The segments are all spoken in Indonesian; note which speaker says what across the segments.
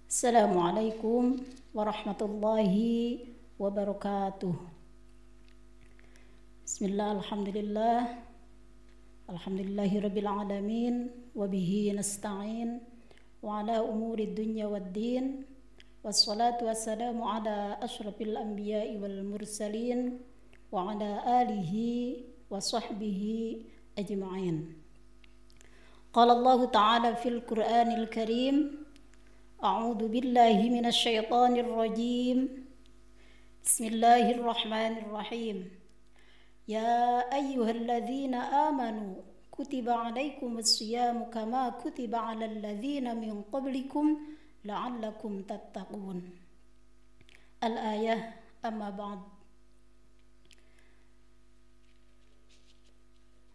Speaker 1: Assalamualaikum warahmatullahi wabarakatuh. Bismillah, alhamdulillah, alhamdulillahi rabbil alamin, wabihi nasta'in, wa ala umuri dunya waddin, wassalatu wassalamu ala ashrafil anbiya'i wal mursalin, wa ala alihi wa sahbihi ajma'in. Qala Allah ta'ala fil Qur'anil Karim, A'udzu billahi minasy syaithanir rajim. Bismillahirrahmanirrahim. Ya ayyuhalladzina amanu kutiba 'alaikumus syiyamu kama kutiba 'alal ladzina min qablikum la'allakum tattaqun. Al-ayah, amma ba'd.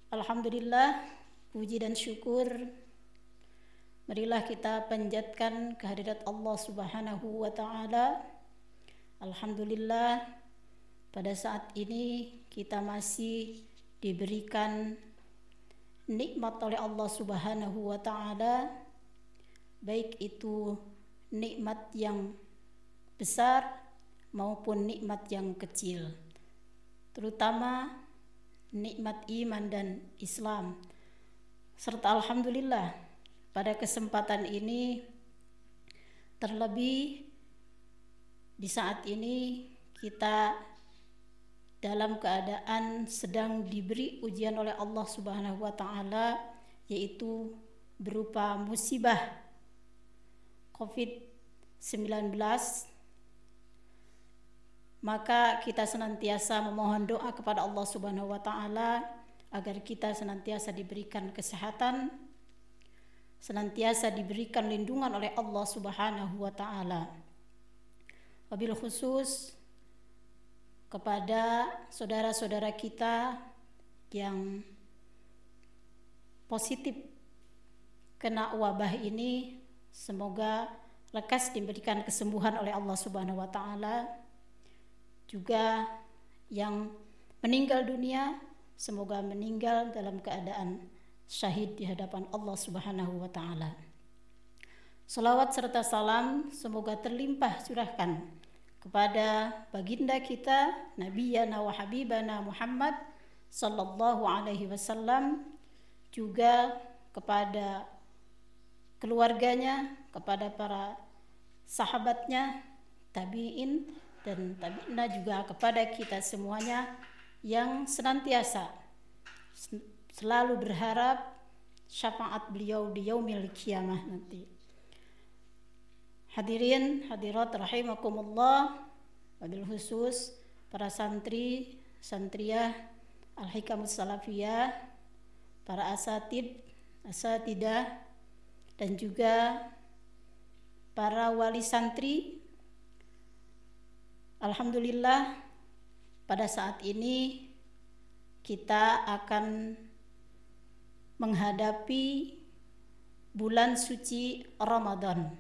Speaker 1: Alhamdulillah, puji dan syukur marilah kita panjatkan kehadirat Allah Subhanahu wa ta'ala. Alhamdulillah, pada saat ini kita masih diberikan nikmat oleh Allah Subhanahu wa ta'ala, baik itu nikmat yang besar maupun nikmat yang kecil, terutama nikmat iman dan Islam. Serta alhamdulillah, pada kesempatan ini, terlebih di saat ini kita dalam keadaan sedang diberi ujian oleh Allah Subhanahu wa ta'ala, yaitu berupa musibah COVID-19, maka kita senantiasa memohon doa kepada Allah Subhanahu wa ta'ala agar kita senantiasa diberikan kesehatan, senantiasa diberikan lindungan oleh Allah Subhanahu wa ta'ala. Wabil khusus kepada saudara-saudara kita yang positif kena wabah ini, semoga lekas diberikan kesembuhan oleh Allah Subhanahu wa ta'ala. Juga yang meninggal dunia, semoga meninggal dalam keadaan syahid di hadapan Allah Subhanahu wa ta'ala. Salawat serta salam semoga terlimpah curahkan kepada baginda kita Nabiyana wa Habibana Muhammad sallallahu alaihi wasallam, juga kepada keluarganya, kepada para sahabatnya, tabi'in dan tabi'ina, juga kepada kita semuanya yang senantiasa selalu berharap syafaat beliau di yaumil qiyamah nanti. Hadirin hadirat rahimakumullah, wabil khusus para santri santriyah Al-Hikamus Salafiyah, para asatidah dan juga para wali santri. Alhamdulillah, pada saat ini kita akan menghadapi bulan suci Ramadan,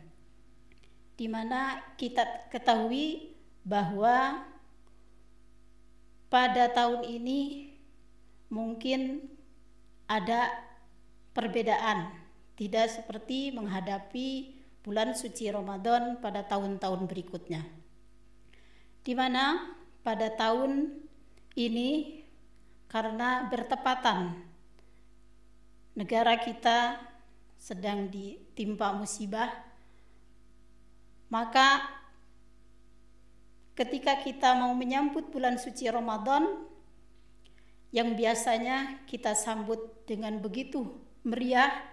Speaker 1: di mana kita ketahui bahwa pada tahun ini mungkin ada perbedaan, tidak seperti menghadapi bulan suci Ramadan pada tahun-tahun berikutnya, di mana pada tahun ini karena bertepatan negara kita sedang ditimpa musibah, maka ketika kita mau menyambut bulan suci Ramadan yang biasanya kita sambut dengan begitu meriah,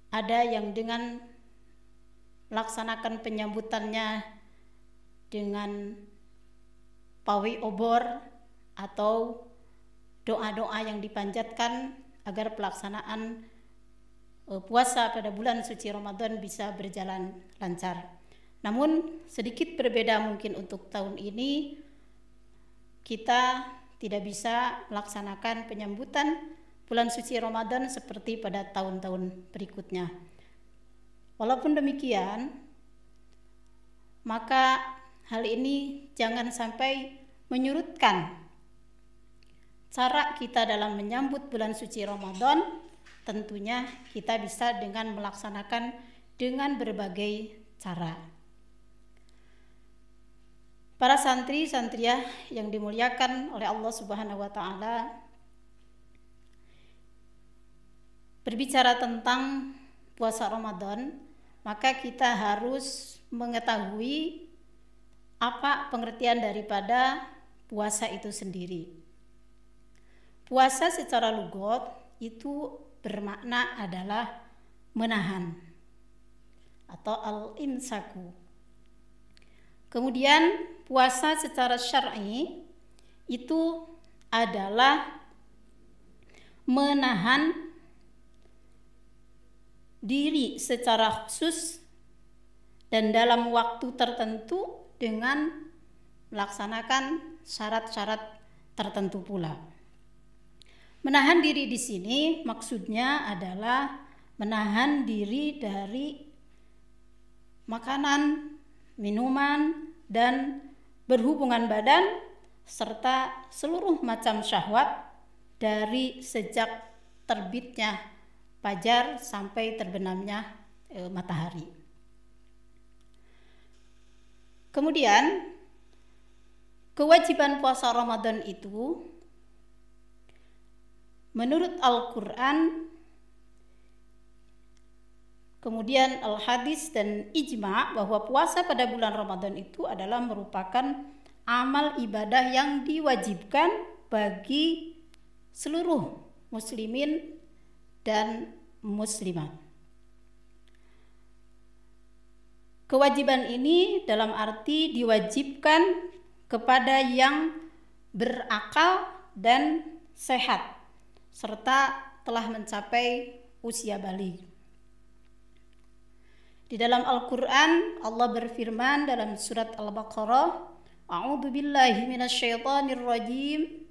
Speaker 1: ada yang dengan melaksanakan penyambutannya dengan pawai obor atau doa-doa yang dipanjatkan agar pelaksanaan puasa pada bulan suci Ramadan bisa berjalan lancar. Namun sedikit berbeda mungkin untuk tahun ini, kita tidak bisa melaksanakan penyambutan bulan suci Ramadan seperti pada tahun-tahun berikutnya. Walaupun demikian, maka hal ini jangan sampai menyurutkan cara kita dalam menyambut bulan suci Ramadan, tentunya kita bisa dengan melaksanakan dengan berbagai cara. Para santri-santriah yang dimuliakan oleh Allah Subhanahu wa taala, berbicara tentang puasa Ramadan, maka kita harus mengetahui apa pengertian daripada puasa itu sendiri. Puasa secara lughat itu bermakna adalah menahan atau al-imsaku. Kemudian puasa secara syar'i itu adalah menahan diri secara khusus dan dalam waktu tertentu dengan melaksanakan syarat-syarat tertentu pula. Menahan diri di sini maksudnya adalah menahan diri dari makanan, minuman, dan berhubungan badan serta seluruh macam syahwat dari sejak terbitnya fajar sampai terbenamnya matahari. Kemudian kewajiban puasa Ramadan itu menurut Al-Quran, kemudian Al-Hadis dan Ijma' bahwa puasa pada bulan Ramadan itu adalah merupakan amal ibadah yang diwajibkan bagi seluruh muslimin dan muslimat. Kewajiban ini dalam arti diwajibkan kepada yang berakal dan sehat serta telah mencapai usia baligh. Di dalam Al-Quran Allah berfirman dalam surat Al-Baqarah, A'udzu billahi minasyaitonir rajim,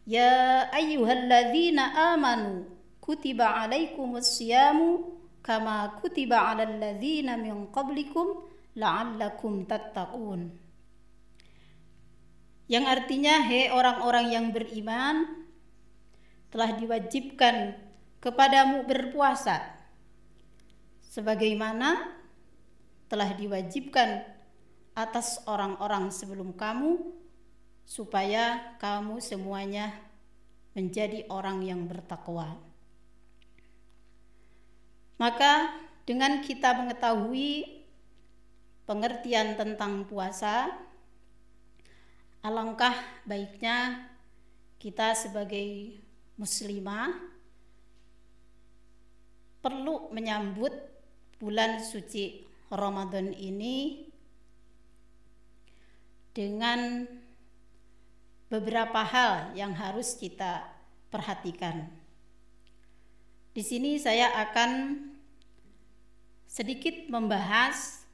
Speaker 1: Ya ayyuhalladzina amanu kutiba alaikumus siyamu kama kutiba alal ladzina min qablikum la'allakum tattaqun. Yang artinya, hei orang-orang yang beriman, telah diwajibkan kepadamu berpuasa sebagaimana telah diwajibkan atas orang-orang sebelum kamu, supaya kamu semuanya menjadi orang yang bertakwa. Maka dengan kita mengetahui pengertian tentang puasa, alangkah baiknya kita sebagai muslimah perlu menyambut bulan suci Ramadan ini dengan beberapa hal yang harus kita perhatikan. Di sini saya akan sedikit membahas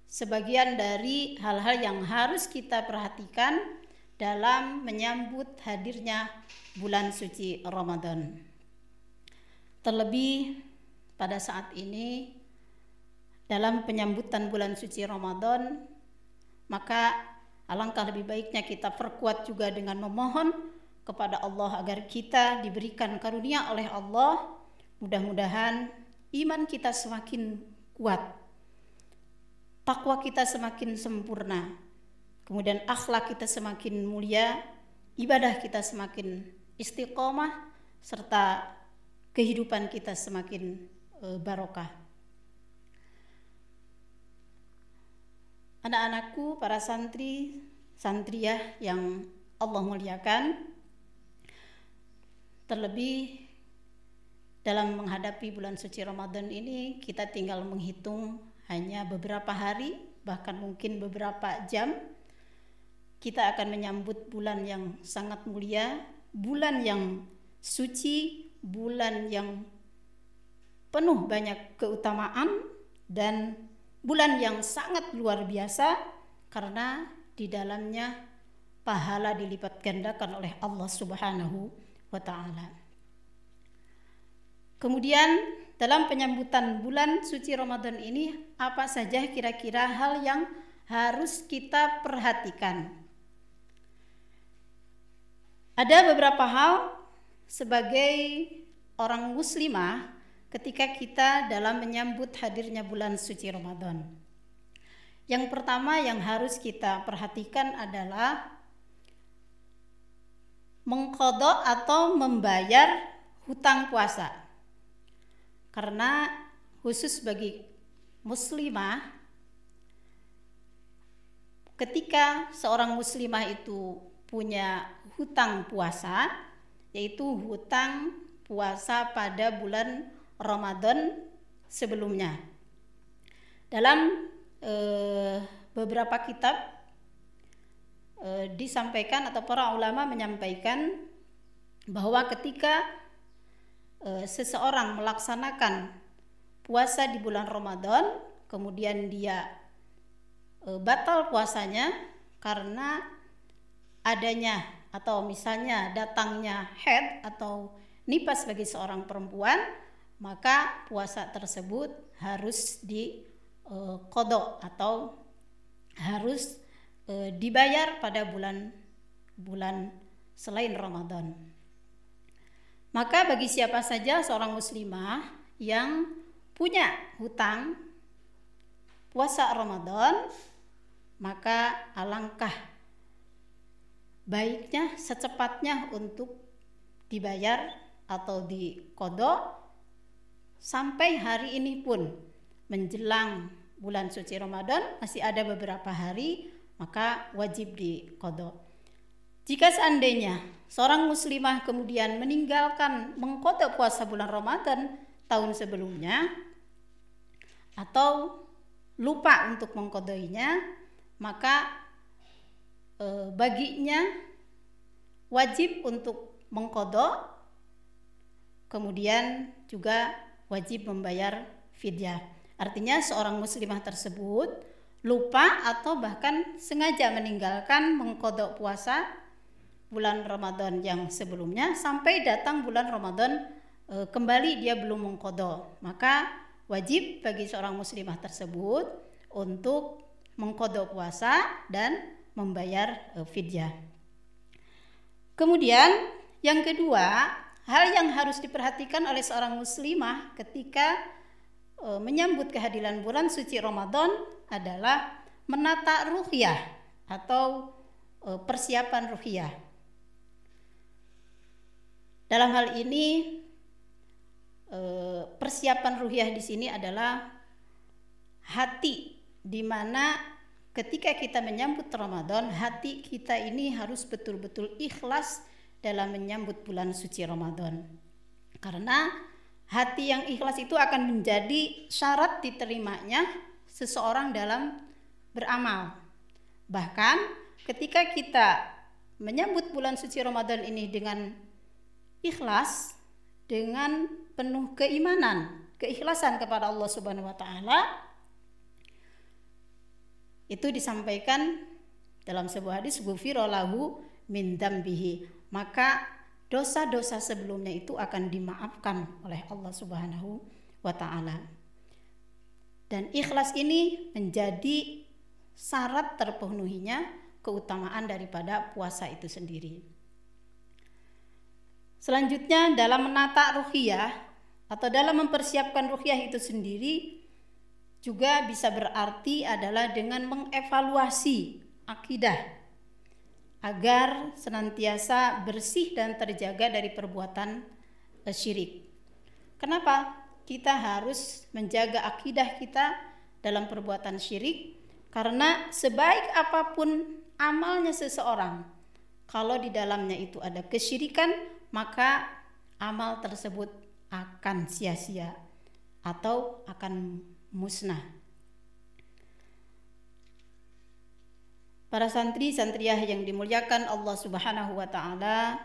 Speaker 1: sebagian dari hal-hal yang harus kita perhatikan dalam menyambut hadirnya bulan suci Ramadan. Terlebih pada saat ini dalam penyambutan bulan suci Ramadan, maka alangkah lebih baiknya kita perkuat juga dengan memohon kepada Allah agar kita diberikan karunia oleh Allah. Mudah-mudahan iman kita semakin kuat, takwa kita semakin sempurna, kemudian akhlak kita semakin mulia, ibadah kita semakin istiqomah, serta kehidupan kita semakin barokah. Anak-anakku, para santri, santriah yang Allah muliakan, terlebih dalam menghadapi bulan suci Ramadan ini, kita tinggal menghitung hanya beberapa hari, bahkan mungkin beberapa jam. Kita akan menyambut bulan yang sangat mulia, bulan yang suci, bulan yang penuh banyak keutamaan, dan bulan yang sangat luar biasa karena di dalamnya pahala dilipat gandakan oleh Allah Subhanahu wa ta'ala. Kemudian dalam penyambutan bulan suci Ramadan ini, apa saja kira-kira hal yang harus kita perhatikan? Ada beberapa hal sebagai seorang muslimah ketika kita dalam menyambut hadirnya bulan suci Ramadan. Yang pertama yang harus kita perhatikan adalah mengqadha atau membayar hutang puasa. Karena khusus bagi muslimah, ketika seorang muslimah itu punya hutang puasa, yaitu hutang puasa pada bulan Ramadan sebelumnya. Dalam beberapa kitab disampaikan atau para ulama menyampaikan bahwa ketika seseorang melaksanakan puasa di bulan Ramadan, kemudian dia batal puasanya karena adanya atau misalnya datangnya haid atau nifas bagi seorang perempuan, maka puasa tersebut harus diqadha atau harus dibayar pada bulan selain Ramadan. Maka bagi siapa saja seorang muslimah yang punya hutang puasa Ramadan, maka alangkah baiknya secepatnya untuk dibayar atau diqadha. Sampai hari ini pun menjelang bulan suci Ramadan masih ada beberapa hari, maka wajib diqadha. Jika seandainya seorang muslimah kemudian meninggalkan mengqadha puasa bulan Ramadan tahun sebelumnya atau lupa untuk mengqadhainya, maka baginya wajib untuk mengqadha, kemudian juga wajib membayar fidyah. Artinya seorang muslimah tersebut lupa atau bahkan sengaja meninggalkan mengqadha puasa bulan Ramadan yang sebelumnya sampai datang bulan Ramadan kembali dia belum mengqadha, maka wajib bagi seorang muslimah tersebut untuk mengqadha puasa dan membayar fidyah. Kemudian yang kedua, hal yang harus diperhatikan oleh seorang muslimah ketika menyambut kehadiran bulan suci Ramadan adalah menata ruhyah atau persiapan ruhyah. Dalam hal ini persiapan ruhyah di sini adalah hati, di mana ketika kita menyambut Ramadan, hati kita ini harus betul-betul ikhlas dalam menyambut bulan suci Ramadan. Karena hati yang ikhlas itu akan menjadi syarat diterimanya seseorang dalam beramal. Bahkan ketika kita menyambut bulan suci Ramadan ini dengan ikhlas, dengan penuh keimanan, keikhlasan kepada Allah Subhanahu wa taala, itu disampaikan dalam sebuah hadis, ghufira lahu min dzambihi, maka dosa-dosa sebelumnya itu akan dimaafkan oleh Allah Subhanahu wa taala. Dan ikhlas ini menjadi syarat terpenuhinya keutamaan daripada puasa itu sendiri. Selanjutnya dalam menata ruhyah atau dalam mempersiapkan ruhyah itu sendiri juga bisa berarti adalah dengan mengevaluasi akidah agar senantiasa bersih dan terjaga dari perbuatan syirik. Kenapa kita harus menjaga akidah kita dalam perbuatan syirik? Karena sebaik apapun amalnya seseorang, kalau di dalamnya itu ada kesyirikan, maka amal tersebut akan sia-sia atau akan musnah. Para santri-santriah yang dimuliakan Allah Subhanahu wa taala,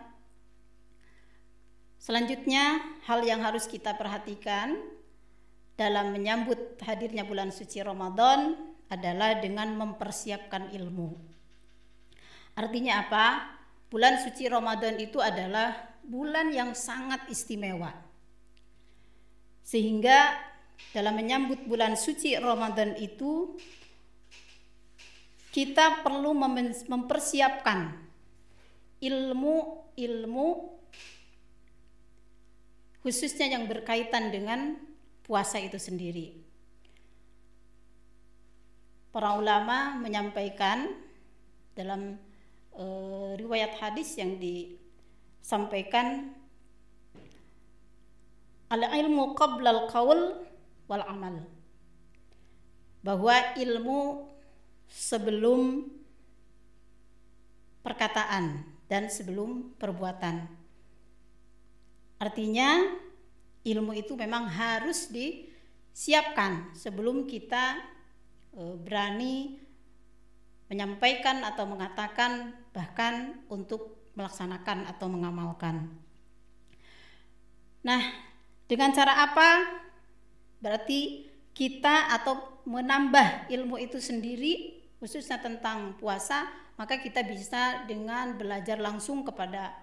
Speaker 1: selanjutnya hal yang harus kita perhatikan dalam menyambut hadirnya bulan suci Ramadan adalah dengan mempersiapkan ilmu. Artinya apa? Bulan suci Ramadan itu adalah bulan yang sangat istimewa. Sehingga dalam menyambut bulan suci Ramadan itu kita perlu mempersiapkan ilmu khususnya yang berkaitan dengan puasa itu sendiri. Para ulama menyampaikan dalam riwayat hadis yang disampaikan, al-ilmu qabla al-qaul wal amal, bahwa ilmu sebelum perkataan dan sebelum perbuatan. Artinya ilmu itu memang harus disiapkan sebelum kita berani menyampaikan atau mengatakan, bahkan untuk melaksanakan atau mengamalkan. Nah, dengan cara apa? Berarti kita atau menambah ilmu itu sendiri, khususnya tentang puasa, maka kita bisa dengan belajar langsung kepada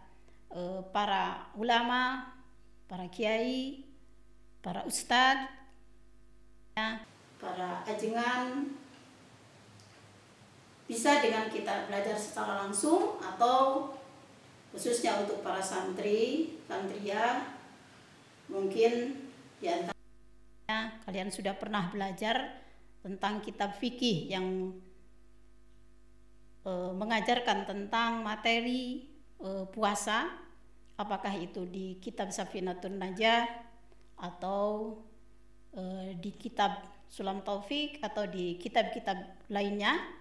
Speaker 1: para ulama, para kiai, para ustadz, para ajengan. Bisa dengan kita belajar secara langsung, atau khususnya untuk para santri, santria, mungkin di antaranya kalian sudah pernah belajar tentang kitab fikih yang mengajarkan tentang materi puasa, apakah itu di kitab Safinatun Najah atau di kitab Sulam Taufik atau di kitab-kitab lainnya.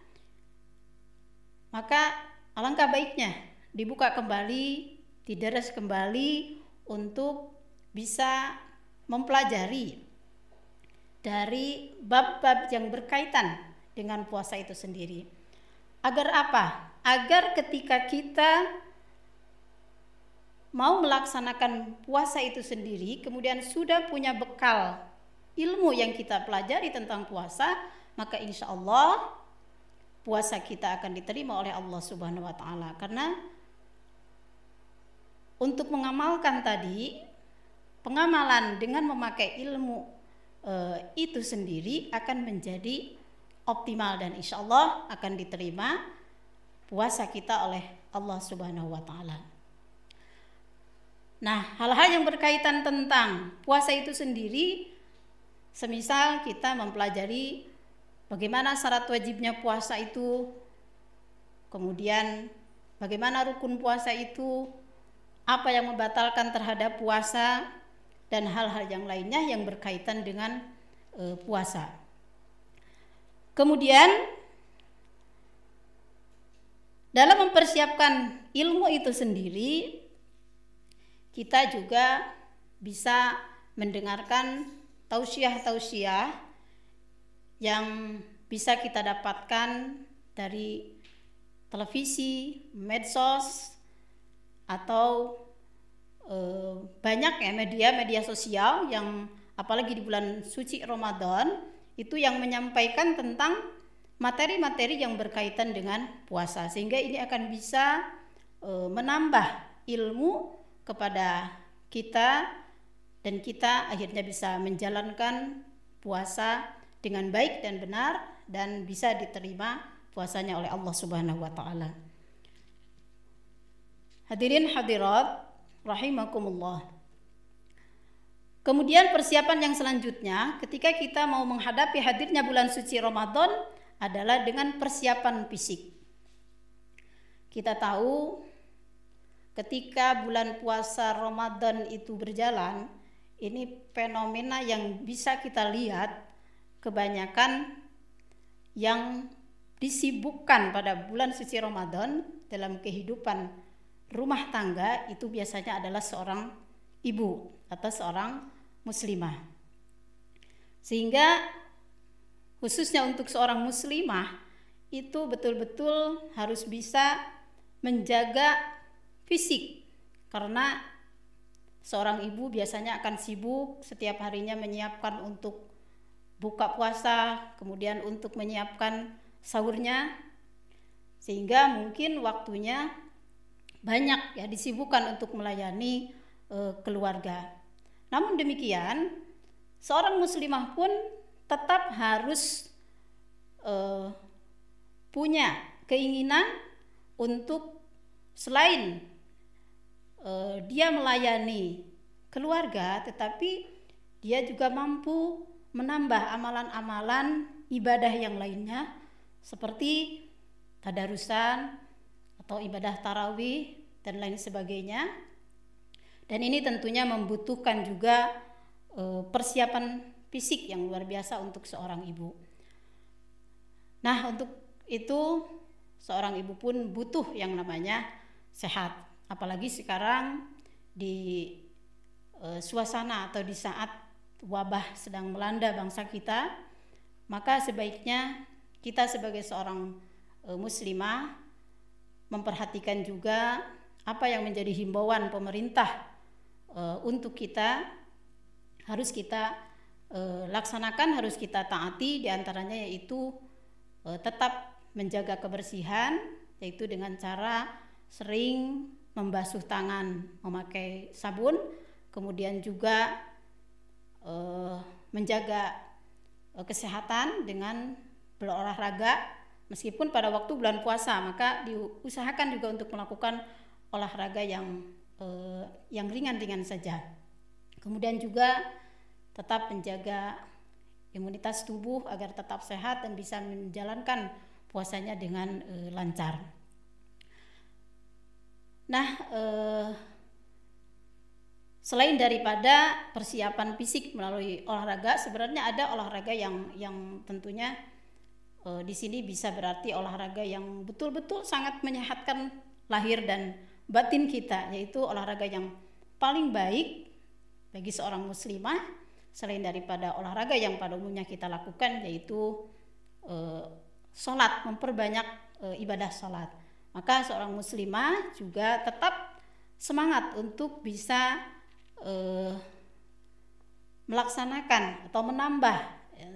Speaker 1: Maka alangkah baiknya dibuka kembali, dideres kembali untuk bisa mempelajari dari bab-bab yang berkaitan dengan puasa itu sendiri. Agar apa? Agar ketika kita mau melaksanakan puasa itu sendiri, kemudian sudah punya bekal ilmu yang kita pelajari tentang puasa, maka insya Allah puasa kita akan diterima oleh Allah Subhanahu wa Ta'ala. Karena untuk mengamalkan tadi, pengamalan dengan memakai ilmu itu sendiri akan menjadi optimal, dan insya Allah akan diterima puasa kita oleh Allah Subhanahu wa Ta'ala. Nah, hal-hal yang berkaitan tentang puasa itu sendiri, semisal kita mempelajari bagaimana syarat wajibnya puasa itu, kemudian bagaimana rukun puasa itu, apa yang membatalkan terhadap puasa, dan hal-hal yang lainnya yang berkaitan dengan puasa. Kemudian dalam mempersiapkan ilmu itu sendiri, kita juga bisa mendengarkan tausiah-tausiah yang bisa kita dapatkan dari televisi, medsos, atau banyak ya media sosial yang apalagi di bulan suci Ramadan itu yang menyampaikan tentang materi-materi yang berkaitan dengan puasa, sehingga ini akan bisa menambah ilmu kepada kita, dan kita akhirnya bisa menjalankan puasa dengan baik dan benar, dan bisa diterima puasanya oleh Allah Subhanahu wa Ta'ala. Hadirin hadirat rahimakumullah. Kemudian persiapan yang selanjutnya ketika kita mau menghadapi hadirnya bulan suci Ramadan adalah dengan persiapan fisik. Kita tahu ketika bulan puasa Ramadan itu berjalan, ini fenomena yang bisa kita lihat, kebanyakan yang disibukkan pada bulan suci Ramadan dalam kehidupan rumah tangga itu biasanya adalah seorang ibu atau seorang muslimah. Sehingga khususnya untuk seorang muslimah itu betul-betul harus bisa menjaga fisik, karena seorang ibu biasanya akan sibuk setiap harinya menyiapkan untuk buka puasa, kemudian untuk menyiapkan sahurnya, sehingga mungkin waktunya banyak ya disibukkan untuk melayani keluarga. Namun demikian, seorang muslimah pun tetap harus punya keinginan untuk selain dia melayani keluarga, tetapi dia juga mampu menambah amalan-amalan ibadah yang lainnya seperti tadarusan atau ibadah tarawih dan lain sebagainya. Dan ini tentunya membutuhkan juga persiapan fisik yang luar biasa untuk seorang ibu. Nah, untuk itu seorang ibu pun butuh yang namanya sehat. Apalagi sekarang di suasana atau di saat wabah sedang melanda bangsa kita, maka sebaiknya kita sebagai seorang muslimah memperhatikan juga apa yang menjadi himbauan pemerintah untuk kita, harus kita laksanakan, harus kita taati. Diantaranya yaitu tetap menjaga kebersihan, yaitu dengan cara sering membasuh tangan memakai sabun, kemudian juga menjaga kesehatan dengan berolahraga. Meskipun pada waktu bulan puasa, maka diusahakan juga untuk melakukan olahraga yang ringan-ringan saja. Kemudian juga tetap menjaga imunitas tubuh agar tetap sehat dan bisa menjalankan puasanya dengan lancar. Nah, selain daripada persiapan fisik melalui olahraga, sebenarnya ada olahraga yang tentunya di sini bisa berarti olahraga yang betul-betul sangat menyehatkan lahir dan batin kita, yaitu olahraga yang paling baik bagi seorang muslimah selain daripada olahraga yang pada umumnya kita lakukan, yaitu sholat, memperbanyak ibadah sholat. Maka seorang muslimah juga tetap semangat untuk bisa melaksanakan atau menambah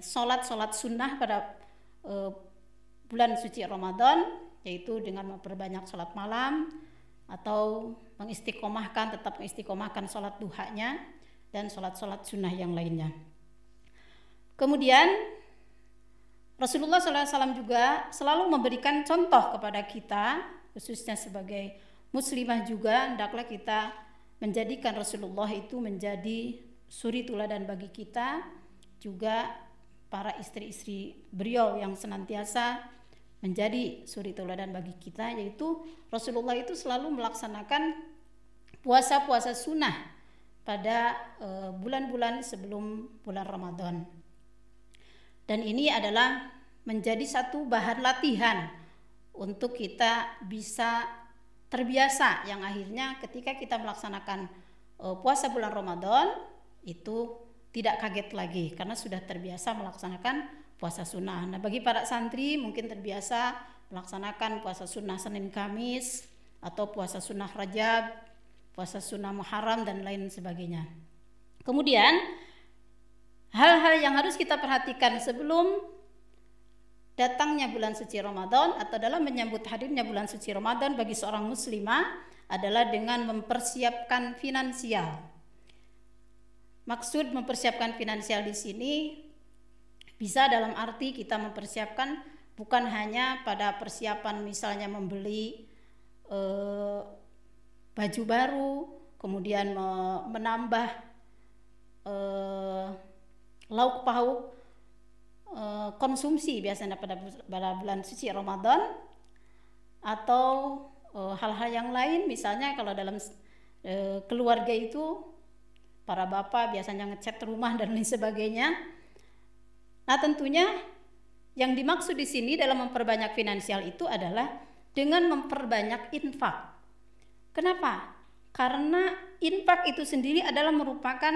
Speaker 1: sholat sunnah pada bulan suci Ramadan, yaitu dengan memperbanyak sholat malam atau tetap mengistiqomahkan sholat duhanya dan sholat sunnah yang lainnya. Kemudian Rasulullah SAW juga selalu memberikan contoh kepada kita, khususnya sebagai muslimah juga, hendaklah kita menjadikan Rasulullah itu menjadi suri teladan bagi kita, juga para istri-istri beliau yang senantiasa menjadi suri teladan bagi kita, yaitu Rasulullah itu selalu melaksanakan puasa-puasa sunnah pada bulan-bulan sebelum bulan Ramadan. Dan ini adalah menjadi satu bahan latihan untuk kita bisa terbiasa, yang akhirnya ketika kita melaksanakan puasa bulan Ramadan itu tidak kaget lagi karena sudah terbiasa melaksanakan puasa sunnah. Nah, bagi para santri mungkin terbiasa melaksanakan puasa sunnah Senin Kamis atau puasa sunnah Rajab, puasa sunnah Muharram dan lain sebagainya. Kemudian hal-hal yang harus kita perhatikan sebelum datangnya bulan suci Ramadan atau dalam menyambut hadirnya bulan suci Ramadan bagi seorang muslimah adalah dengan mempersiapkan finansial. Maksud mempersiapkan finansial di sini bisa dalam arti kita mempersiapkan bukan hanya pada persiapan misalnya membeli baju baru, kemudian menambah lauk pauk konsumsi biasanya pada bulan suci Ramadan, atau hal-hal yang lain. Misalnya kalau dalam keluarga itu para bapak biasanya ngecat rumah dan lain sebagainya. Nah, tentunya yang dimaksud di sini dalam memperbanyak finansial itu adalah dengan memperbanyak infak. Kenapa? Karena infak itu sendiri adalah merupakan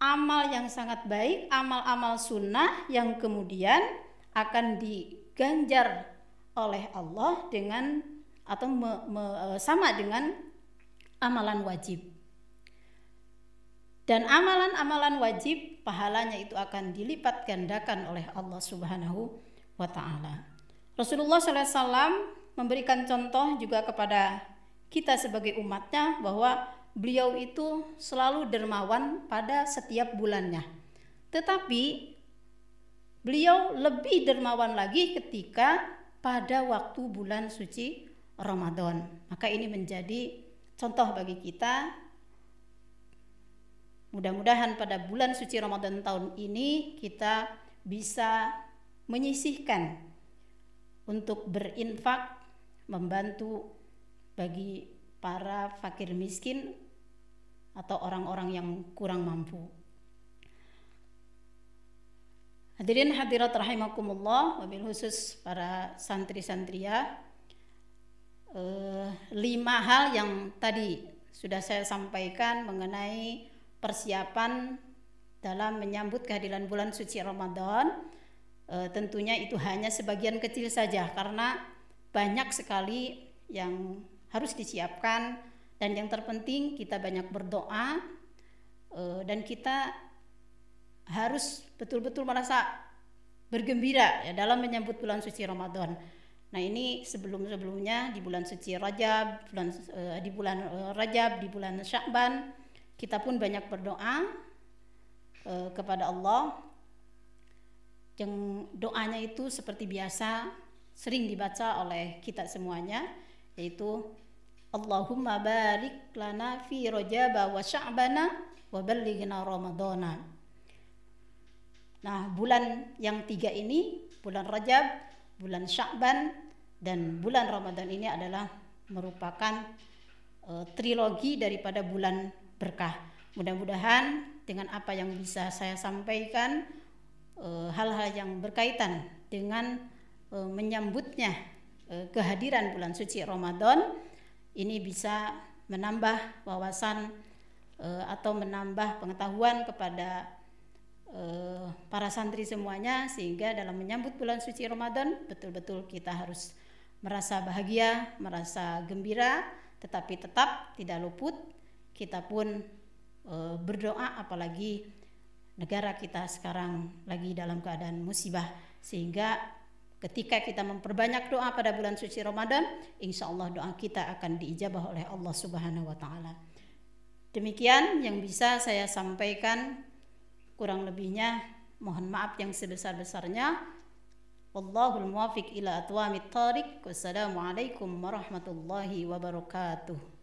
Speaker 1: amal yang sangat baik, amal-amal sunnah yang kemudian akan diganjar oleh Allah dengan atau sama dengan amalan wajib. Dan amalan-amalan wajib pahalanya itu akan dilipat gandakan oleh Allah Subhanahu wa ta'ala. Rasulullah SAW memberikan contoh juga kepada kita sebagai umatnya bahwa beliau itu selalu dermawan pada setiap bulannya. Tetapi beliau lebih dermawan lagi ketika pada waktu bulan suci Ramadan. Maka ini menjadi contoh bagi kita Mudah-mudahan pada bulan suci Ramadan tahun ini kita bisa menyisihkan untuk berinfak, membantu bagi para fakir miskin atau orang-orang yang kurang mampu. Hadirin hadirat rahimakumullah, wabil khusus para santri-santria, 5 hal yang tadi sudah saya sampaikan mengenai persiapan dalam menyambut kehadiran bulan suci Ramadan, tentunya itu hanya sebagian kecil saja karena banyak sekali yang harus disiapkan, dan yang terpenting kita banyak berdoa, dan kita harus betul-betul merasa bergembira ya dalam menyambut bulan suci Ramadan. Nah, ini sebelumnya di bulan suci Rajab, di bulan Rajab, di bulan Sya'ban, kita pun banyak berdoa kepada Allah. Yang doanya itu seperti biasa sering dibaca oleh kita semuanya, yaitu Allahumma barik lana fi Rajab wa Sya'bana wa ballighna Ramadana. Nah, bulan yang 3 ini, bulan Rajab, bulan Sya'ban, dan bulan Ramadan ini adalah merupakan trilogi daripada bulan berkah. Mudah-mudahan dengan apa yang bisa saya sampaikan, hal-hal yang berkaitan dengan menyambutnya kehadiran bulan suci Ramadan ini bisa menambah wawasan atau menambah pengetahuan kepada para santri semuanya, sehingga dalam menyambut bulan suci Ramadan betul-betul kita harus merasa bahagia, merasa gembira, tetapi tetap tidak luput kita pun berdoa, apalagi negara kita sekarang lagi dalam keadaan musibah, sehingga ketika kita memperbanyak doa pada bulan suci Ramadan, insya Allah doa kita akan diijabah oleh Allah Subhanahu wa Ta'ala. Demikian yang bisa saya sampaikan, kurang lebihnya mohon maaf yang sebesar-besarnya. Wallahul muwaffiq ila aqwamit thariq. Wassalamualaikum warahmatullahi wabarakatuh.